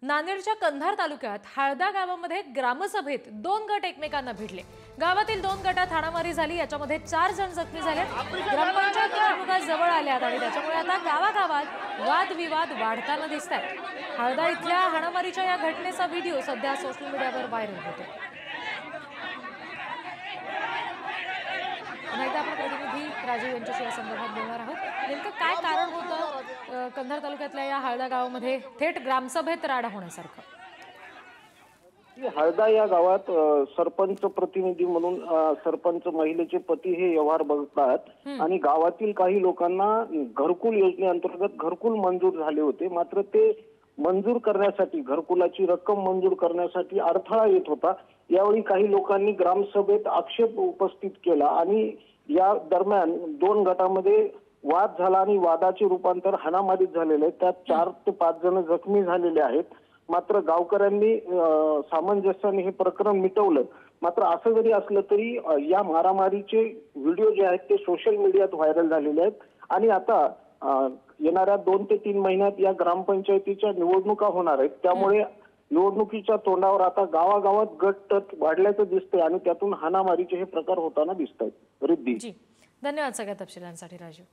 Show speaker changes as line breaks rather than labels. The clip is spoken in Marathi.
नांदेडच्या कंधार तालुक्यात हाळदा गावामध्ये ग्रामसभेत दोन गट एकमेकांना भिडले। गावातील दोन गटात हाणामारी झाली। याच्यामध्ये 4 जण जखमी झाले। ग्रामपंचायत निवडणुका जवळ आल्यात आणि त्याच्यामुळे आता गावागावात वादविवाद वाढताना दिसतात। हाळदा इथल्या हाणामारीच्या या घटनेचा व्हिडिओ सध्या सोशल मीडियावर व्हायरल होतो। आपण प्रतिनिधी राजीव यांच्याशी या संदर्भात बोलणार आहोत। नेमकं काय कारण होतं कंधार तालुक्यातल्या या हाळदा गावामध्ये थेट ग्रामसभेत राडा होण्यासारखं?
हाळदा या गावात सरपंच प्रतिनिधी म्हणून सरपंच महिलेचे पती हे व्यवहार बघतात आणि गावातील काही लोकांना घरकुल योजनेअंतर्गत घरकुल मंजूर झाले होते। मात्र ते मंजूर करण्यासाठी घरकुलाची रक्कम मंजूर करण्यासाठी अडथळा येत होता। यावेळी काही लोकांनी ग्रामसभेत आक्षेप उपस्थित केला आणि या दरम्यान दोन गटामध्ये वाद झाला आणि वादाचे रूपांतर हाणामारीत झालेले आहे। त्यात 4 ते 5 जण जखमी झालेले आहेत। मात्र गावकऱ्यांनी सामंजस्याने हे प्रकरण मिटवलं। मात्र असं जरी असलं तरी या मारामारीचे व्हिडिओ जे आहेत ते सोशल मीडियात व्हायरल झालेले आहेत आणि आता येणाऱ्या 2 ते 3 महिन्यात या ग्रामपंचायतीच्या निवडणुका होणार आहेत। त्यामुळे निवडणुकीच्या तोंडावर आता गावागावात गट वाढल्याचं दिसतंय आणि त्यातून हाणामारीचे हे प्रकार होताना दिसत आहेत। रिद्धी,
धन्यवाद सगळ्या तपशिलांसाठी राजू।